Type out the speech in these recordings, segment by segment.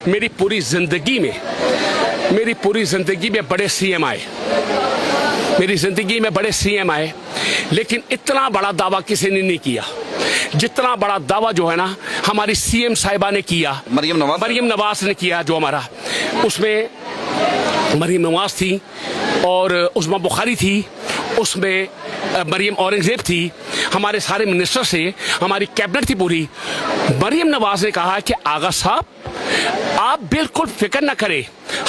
मेरी पूरी जिंदगी में बड़े सीएम आए, मेरी जिंदगी में बड़े सीएम आए, लेकिन इतना बड़ा दावा किसी ने नहीं किया जितना बड़ा दावा जो है ना हमारी सीएम साहिबा ने किया। मरियम नवाज ने किया। जो हमारा उसमें मरियम नवाज थी और उस्मा बुखारी थी, उसमें मरियम औरंगजेब थी, हमारे सारे मिनिस्टर से हमारी कैबिनेट थी पूरी। मरियम नवाज ने कहा कि आगा साहब आप बिल्कुल फिक्र न करें,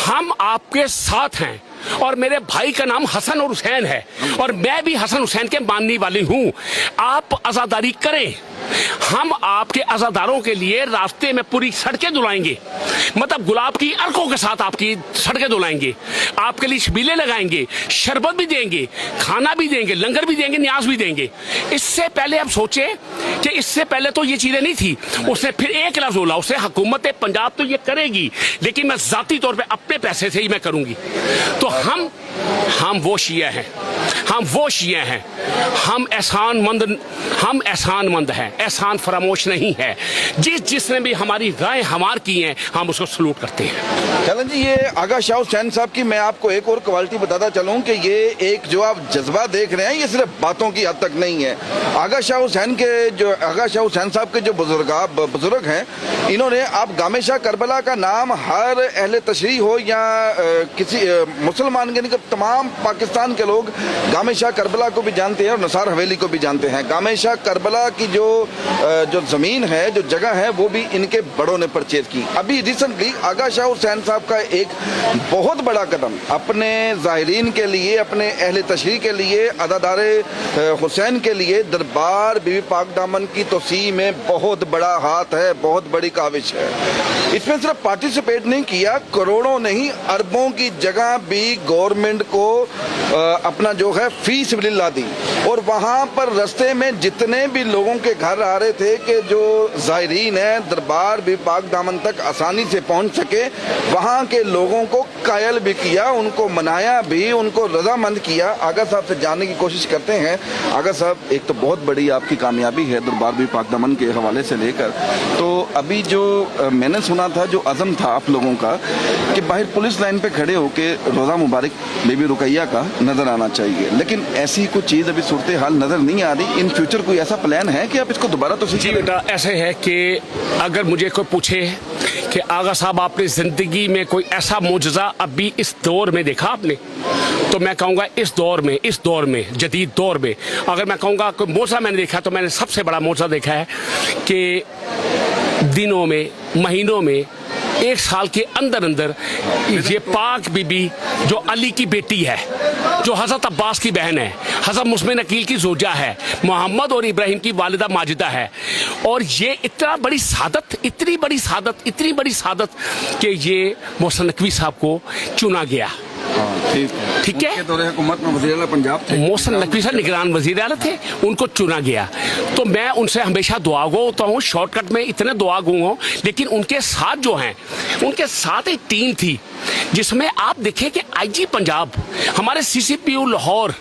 हम आपके साथ हैं और मेरे भाई का नाम हसन और हुसैन है और मैं भी हसन हुसैन के मानने वाली हूँ। आप आज़ादारी करें, हम आपके आज़ादारों के लिए रास्ते में पूरी सड़कें धुलाएंगे, मतलब गुलाब की अर्कों के साथ आपकी सड़कें धुलाएंगे, आपके लिए छबीले लगाएंगे, शरबत भी देंगे, खाना भी देंगे, लंगर भी देंगे, न्याज भी देंगे। इससे पहले आप सोचें कि इससे पहले तो ये चीज़ें नहीं थी। उसने फिर एक लफ्ज़ बोला, उसे हुकूमत पंजाब तो ये करेगी लेकिन मैं ज़ाती तौर पे अपने पैसे से ही मैं करूँगी। तो हम वो शिया हैं, हम वो शिया हैं, हम एहसानमंद हैं, एहसान फरामोश नहीं है। जिसने भी हमारी राय हमार की हैं हम उसको सलूट करते हैं। चलन जी, ये आगा शाह हुसैन साहब की मैं आपको एक और क्वालिटी बताता चलूं कि ये एक जो आप जज्बा देख रहे हैं ये सिर्फ बातों की हद तक नहीं है। आगा शाह हुसैन साहब के जो बुजुर्ग हैं, इन्होंने आप गामे शाह करबला का नाम हर अहले तशरीह हो या किसी मुसलमान के, तमाम पाकिस्तान के लोग गामे शाह करबला को भी जानते हैं और नसार हवेली को भी जानते हैं। गामे शाह करबला की जो जमीन है, जो जगह है, वो भी इनके बड़ों ने परचेज की। अभी रिसेंटली आगा शाह हुसैन साहब का एक बहुत बड़ा कदम अपने ज़ाहिरीन के लिए, अपने अहले तशरीह के लिए, अदादारे हुसैन के लिए दरबार बीबी पाक दामन की तोसी में बहुत बड़ा हाथ है, बहुत बड़ी काविश है। इसमें सिर्फ पार्टिसिपेट नहीं किया, करोड़ों नहीं अरबों की जगह भी गवर्नमेंट को अपना जो है फी सिबिलिल्लाह दी। और वहाँ पर रास्ते में जितने भी लोगों के घर आ रहे थे कि जो ज़ाहिरीन है दरबार भी पाक दामन तक आसानी से पहुँच सके, वहाँ के लोगों को कायल भी किया, उनको मनाया भी, उनको रजामंद किया। आगा साहब से जानने की कोशिश करते हैं। आगा साहब, एक तो बहुत बड़ी आपकी कामयाबी है दरबार भी पाक दामन के हवाले से लेकर, तो अभी जो मैंने सुना था, जो अज़म था आप लोगों का कि बाहर पुलिस लाइन पे खड़े होके रोज़ा मुबारक बीबी रुकैया का नज़र आना चाहिए, लेकिन ऐसी कोई चीज़ अभी सूरत हाल नज़र नहीं आ रही। इन फ्यूचर कोई ऐसा प्लान है कि आप इसको दोबारा तो जी बेटा, ऐसे है कि अगर मुझे कोई पूछे कि आगा साहब आपने ज़िंदगी में कोई ऐसा मुजज़ा अभी इस दौर में देखा आपने, तो मैं कहूँगा इस दौर में जदीद दौर में अगर मैं कहूँगा कोई मुजज़ा मैंने देखा तो मैंने सबसे बड़ा मुजज़ा देखा है कि दिनों में, महीनों में, एक साल के अंदर ये पाक बीबी जो अली की बेटी है, जो हज़रत अब्बास की बहन है, हज़रत मुस्लिम नकील की जोजा है, मोहम्मद और इब्राहिम की वालिदा माजिदा है, और ये इतनी बड़ी सादत कि ये मोहसिन नकवी साहब को चुना गया। ठीक है, हुकूमत में वज़ीर आला पंजाब थे, मोहसिन नकवी साहब निगरान वज़ीर आला थे, उनको चुना गया। तो मैं उनसे हमेशा दुआ गो होता हूँ, शॉर्टकट में इतने दुआ गो हूँ, लेकिन उनके साथ जो हैं, उनके साथ एक टीम थी जिसमें आप देखें कि आईजी पंजाब, हमारे सीसीपीओ लाहौर,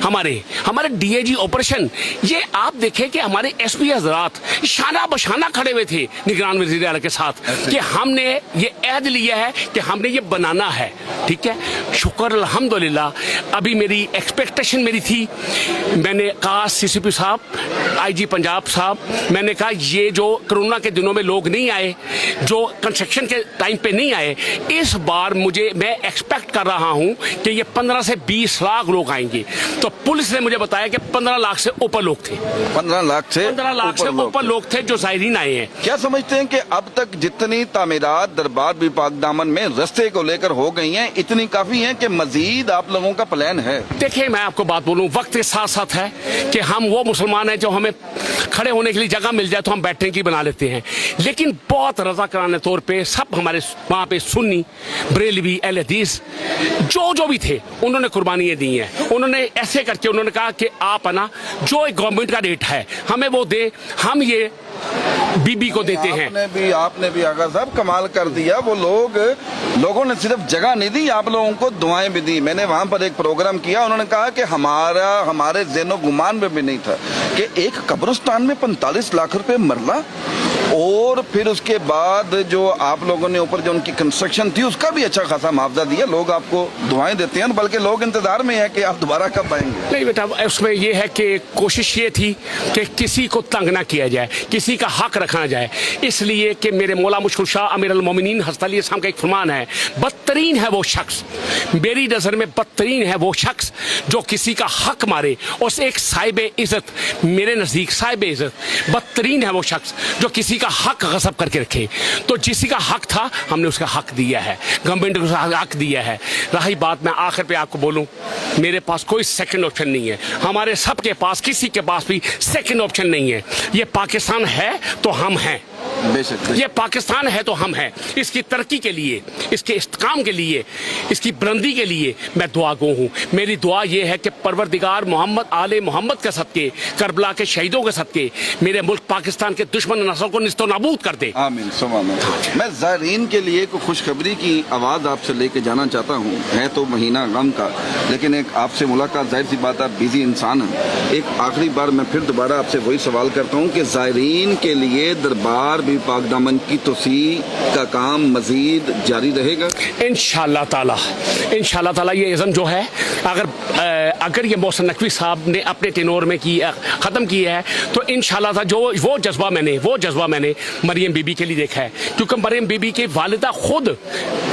हमारे डीआईजी ऑपरेशन, ये आप देखें कि हमारे एसपी हजरात शाना बशाना खड़े हुए थे निगरान वज़ीर आला के साथ कि हमने ये अहद लिया है कि हमने ये बनाना है। ठीक है, शुक्र अल्हम्दुलिल्लाह। अभी मेरी एक्सपेक्टेशन मेरी थी, मैंने कहा सीसीपी साहब, आईजी पंजाब साहब, मैंने कहा ये जो कोरोना के दिनों में लोग नहीं आए, जो कंस्ट्रक्शन के टाइम पे नहीं आए, इस बार मैं एक्सपेक्ट कर रहा हूं कि ये 15 से 20 लाख लोग आएंगे। तो पुलिस ने मुझे बताया कि 15 लाख से ऊपर लोग थे, 15 लाख से ऊपर लोग थे जो ज़ाहिरीन आए हैं। क्या समझते हैं कि अब तक जितनी तामीरात दरबार भी पाक दामन में रास्ते को लेकर हो गई हैं, इतनी काफी हैं कि मजीद आप लोगों का प्लान है? देखिए, मैं आपको बात बोलूं, वक्त के साथ साथ है कि हम वो मुसलमान हैं जो हमें खड़े होने के लिए जगह मिल जाए तो हम बैठने की बना लेते हैं, लेकिन बहुत रजा कराने तौर पे सब हमारे वहाँ पे सुन्नी, बरेलवी, अहले हदीस जो भी थे, उन्होंने कुर्बानियाँ दी हैं। उन्होंने ऐसे करके उन्होंने कहा कि आप ना जो गवर्नमेंट का रेट है हमें वो दे, हम ये बीबी को देते हैं। आपने भी आगा साहब कमाल कर दिया। वो लोगों ने सिर्फ जगह नहीं दी, आप लोगों को दुआएं भी दी। मैंने वहां पर एक प्रोग्राम किया, उन्होंने कहा कि हमारे ज़हनो गुमान में भी नहीं था कि एक कब्रिस्तान में 45 लाख रुपए मरला और फिर उसके बाद जो आप लोगों ने ऊपर जो उनकी कंस्ट्रक्शन थी उसका भी अच्छा खासा मुआवजा दिया, लोग आपको दुआएं देते हैं, बल्कि लोग इंतजार में है कि आप दोबारा कब आएंगे। नहीं बेटा, उसमें ये है कि कोशिश ये थी कि किसी को तंग ना किया जाए, किसी का हक रखा जाए, इसलिए कि मेरे मौला मुश्किल शाह अमीर अल मोमिनीन हज़रत अली का एक फरमान है, बदतरीन है वो शख्स, मेरी नज़र में बदतरीन है वो शख्स जो किसी का हक मारे, उस एक साहिब इज़्ज़त, मेरे नज़दीक साहिब इज़्ज़त, बदतरीन है वो शख्स जो किसी का हक गसब करके रखे। तो किसी का हक था, हमने उसका हक दिया है, गवर्नमेंट को हक दिया है। रही बात, मैं आखिर पे आपको बोलूं, मेरे पास कोई सेकंड ऑप्शन नहीं है, हमारे सबके पास, किसी के पास भी सेकंड ऑप्शन नहीं है। ये पाकिस्तान है तो हम हैं, बेशक ये पाकिस्तान है तो हम हैं। इसकी तरक्की के लिए, इसके इस्तेकाम के लिए, इसकी बुलंदी के लिए मैं दुआ गो हूँ। मेरी दुआ ये है कि परवरदिगार मोहम्मद आले मोहम्मद के सदके, करबला के शहीदों के सदके मेरे मुल्क पाकिस्तान के दुश्मन नस्लों को निस्तो नाबूद कर दे। आमीन सुमा आमीन। मैं ज़ायरीन के लिए कोई खुशखबरी की आवाज़ आपसे लेके जाना चाहता हूँ। है तो महीना गम का, लेकिन एक आपसे मुलाकात, जाहिर सी बात, आप बिजी इंसान हैं। एक आखिरी बार मैं फिर दोबारा आपसे वही सवाल करता हूँ कि ज़ायरीन के लिए दरबार भी पाक दामन की तोसी का काम मजीद जारी रहेगा इंशाअल्लाह ताला। इंशाअल्लाह ताला ये इज़्म जो है, अगर ये मोहसिन नकवी साहब ने अपने टेनोर में की ख़त्म किया है, तो इंशाअल्लाह ताला जो वो जज्बा मैंने मरियम बीबी के लिए देखा है, क्योंकि मरियम बीबी की वालिदा खुद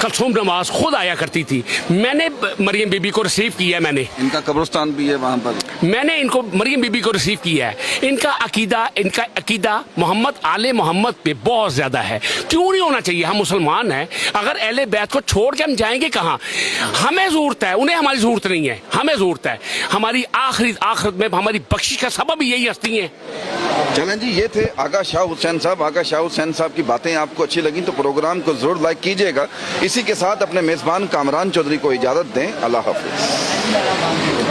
कलसूम नवाज खुद आया करती थी। मैंने मरियम बीबी को रिसीव किया है, मैंने इनका कब्रिस्तान भी है वहाँ पर, मैंने इनको मरियम बीबी को रिसीव किया है। इनका अकीदा मोहम्मद आले मोहम्मद पे बहुत ज्यादा है। क्यों नहीं होना चाहिए? हम मुसलमान हैं, अगर अहले बैत को छोड़ के हम जाएंगे कहाँ? हमें जरूरत है, उन्हें हमारी जरूरत नहीं है, हमें जरूरत है। हमारी आखिरत में हमारी बख्शिश का सबब यही हस्ती है। चलें जी, ये थे आगा शाह हुसैन साहब। आगा शाह हुसैन साहब की बातें आपको अच्छी लगी तो प्रोग्राम को जरूर लाइक कीजिएगा। इसी के साथ अपने मेज़बान कामरान चौधरी को इजाज़त दें। अल्लाह हाफ़िज़।